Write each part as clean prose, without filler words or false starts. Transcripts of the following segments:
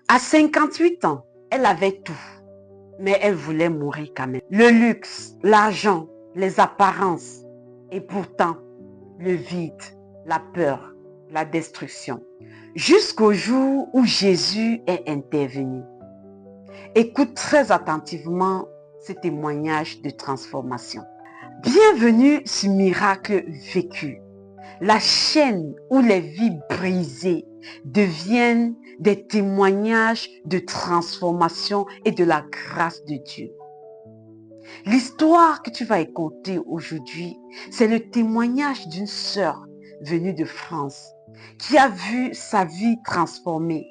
À 58 ans, elle avait tout, mais elle voulait mourir quand même. Le luxe, l'argent, les apparences et pourtant le vide, la peur, la destruction. Jusqu'au jour où Jésus est intervenu. Écoute très attentivement ce témoignage de transformation. Bienvenue sur Miracle vécu. La chaîne où les vies brisées deviennent des témoignages de transformation et de la grâce de Dieu. L'histoire que tu vas écouter aujourd'hui, c'est le témoignage d'une sœur venue de France qui a vu sa vie transformée.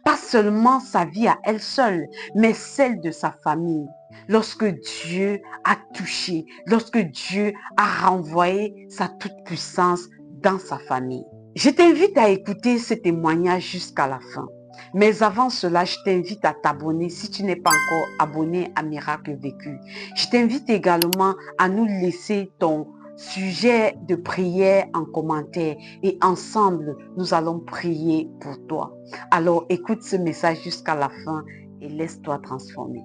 Pas seulement sa vie à elle seule, mais celle de sa famille. Lorsque Dieu a touché, lorsque Dieu a renvoyé sa toute-puissance dans sa famille. Je t'invite à écouter ce témoignage jusqu'à la fin. Mais avant cela, je t'invite à t'abonner si tu n'es pas encore abonné à Miracle Vécu. Je t'invite également à nous laisser ton sujet de prière en commentaire et ensemble, nous allons prier pour toi. Alors, écoute ce message jusqu'à la fin et laisse-toi transformer.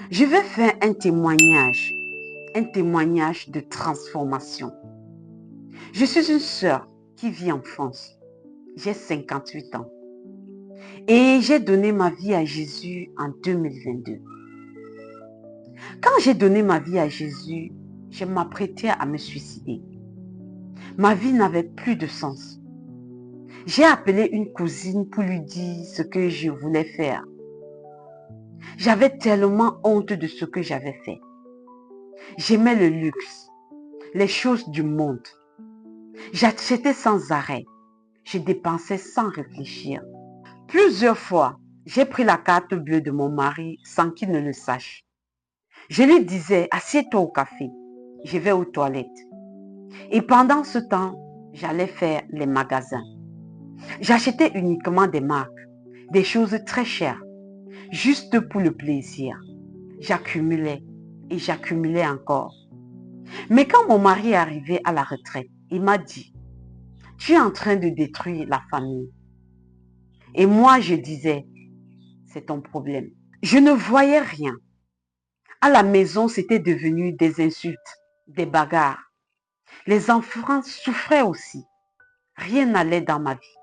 Je vais faire un témoignage de transformation. Je suis une sœur qui vit en France. J'ai 58 ans. Et j'ai donné ma vie à Jésus en 2022. Quand j'ai donné ma vie à Jésus, je m'apprêtais à me suicider. Ma vie n'avait plus de sens. J'ai appelé une cousine pour lui dire ce que je voulais faire. J'avais tellement honte de ce que j'avais fait. J'aimais le luxe, les choses du monde. J'achetais sans arrêt. Je dépensais sans réfléchir. Plusieurs fois, j'ai pris la carte bleue de mon mari sans qu'il ne le sache. Je lui disais, assieds-toi au café, je vais aux toilettes. Et pendant ce temps, j'allais faire les magasins. J'achetais uniquement des marques, des choses très chères, juste pour le plaisir. J'accumulais et j'accumulais encore. Mais quand mon mari est arrivé à la retraite, il m'a dit, tu es en train de détruire la famille. Et moi, je disais, c'est ton problème. Je ne voyais rien. À la maison, c'était devenu des insultes, des bagarres. Les enfants souffraient aussi. Rien n'allait dans ma vie.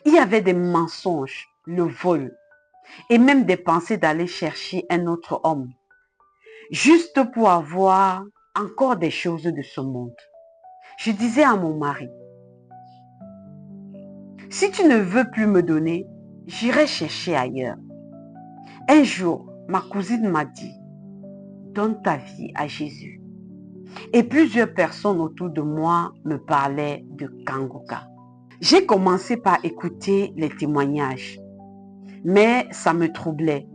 Il y avait des mensonges, le vol et même des pensées d'aller chercher un autre homme, juste pour avoir encore des choses de ce monde. Je disais à mon mari, si tu ne veux plus me donner, j'irai chercher ailleurs. Un jour, ma cousine m'a dit, donne ta vie à Jésus. Et plusieurs personnes autour de moi me parlaient de Kangoka. J'ai commencé par écouter les témoignages, mais ça me troublait.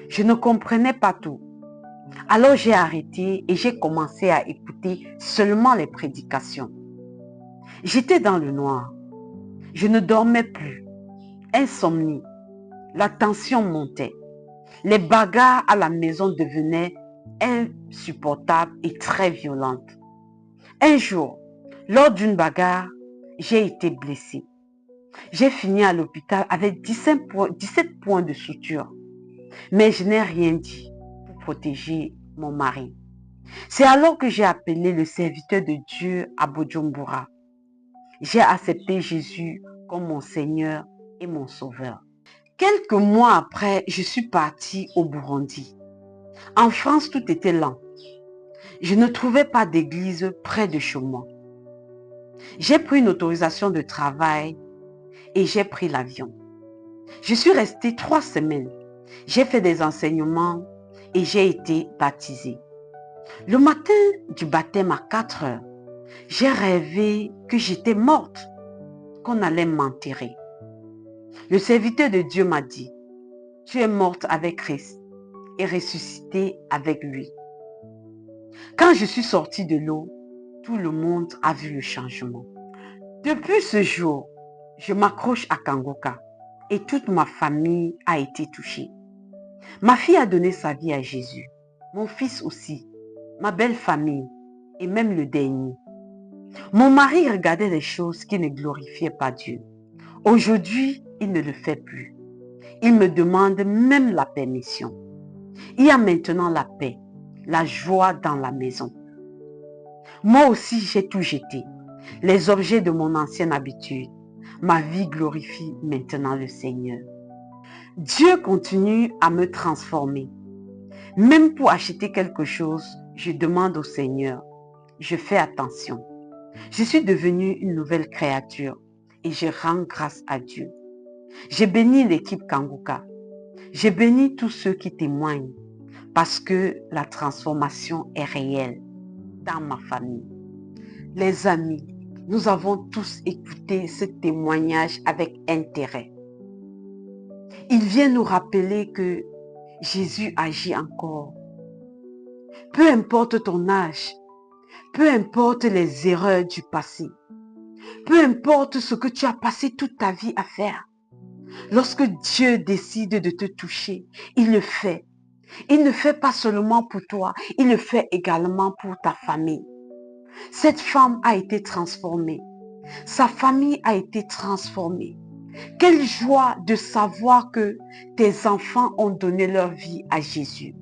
Je ne comprenais pas tout. Alors j'ai arrêté et j'ai commencé à écouter seulement les prédications. J'étais dans le noir. Je ne dormais plus. Insomnie. La tension montait. Les bagarres à la maison devenaient insupportables et très violentes. Un jour, lors d'une bagarre, j'ai été blessée. J'ai fini à l'hôpital avec 17 points de suture. Mais je n'ai rien dit pour protéger mon mari. C'est alors que j'ai appelé le serviteur de Dieu à Bujumbura. J'ai accepté Jésus comme mon Seigneur et mon Sauveur. Quelques mois après, je suis partie au Burundi. En France, tout était lent. Je ne trouvais pas d'église près de chez moi. J'ai pris une autorisation de travail et j'ai pris l'avion. Je suis restée 3 semaines. J'ai fait des enseignements et j'ai été baptisée. Le matin du baptême à 4 heures, j'ai rêvé que j'étais morte, qu'on allait m'enterrer. Le serviteur de Dieu m'a dit, tu es morte avec Christ et ressuscitée avec lui. Quand je suis sortie de l'eau, tout le monde a vu le changement. Depuis ce jour, je m'accroche à Kangoka et toute ma famille a été touchée. Ma fille a donné sa vie à Jésus, mon fils aussi, ma belle famille et même le dernier. Mon mari regardait les choses qui ne glorifiaient pas Dieu. Aujourd'hui, il ne le fait plus. Il me demande même la permission. Il y a maintenant la paix, la joie dans la maison. Moi aussi, j'ai tout jeté, les objets de mon ancienne habitude. Ma vie glorifie maintenant le Seigneur. Dieu continue à me transformer. Même pour acheter quelque chose, je demande au Seigneur. Je fais attention. Je suis devenue une nouvelle créature et je rends grâce à Dieu. J'ai béni l'équipe Kanguka. J'ai béni tous ceux qui témoignent parce que la transformation est réelle dans ma famille. Les amis, nous avons tous écouté ce témoignage avec intérêt. Il vient nous rappeler que Jésus agit encore. Peu importe ton âge, peu importe les erreurs du passé, peu importe ce que tu as passé toute ta vie à faire, lorsque Dieu décide de te toucher, il le fait. Il ne fait pas seulement pour toi, il le fait également pour ta famille. Cette femme a été transformée. Sa famille a été transformée. Quelle joie de savoir que tes enfants ont donné leur vie à Jésus.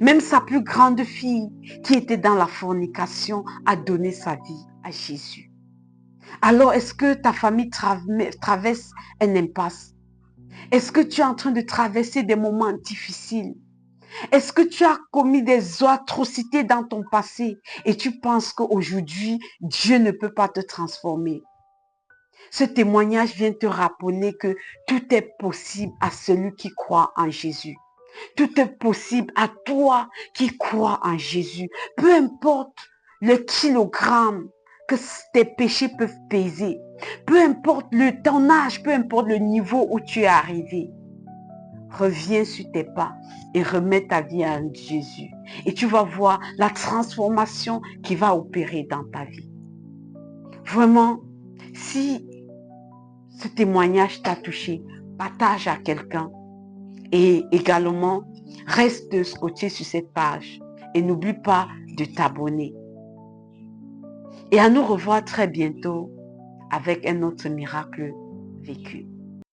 Même sa plus grande fille qui était dans la fornication a donné sa vie à Jésus. Alors, est-ce que ta famille traverse une impasse? Est-ce que tu es en train de traverser des moments difficiles? Est-ce que tu as commis des atrocités dans ton passé et tu penses qu'aujourd'hui, Dieu ne peut pas te transformer? Ce témoignage vient te rappeler que tout est possible à celui qui croit en Jésus. Tout est possible à toi qui crois en Jésus. Peu importe le kilogramme que tes péchés peuvent peser. Peu importe ton âge, peu importe le niveau où tu es arrivé. Reviens sur tes pas et remets ta vie à Jésus. Et tu vas voir la transformation qui va opérer dans ta vie. Vraiment, si ce témoignage t'a touché, partage à quelqu'un. Et également, reste scotché sur cette page. Et n'oublie pas de t'abonner. Et à nous revoir très bientôt avec un autre miracle vécu.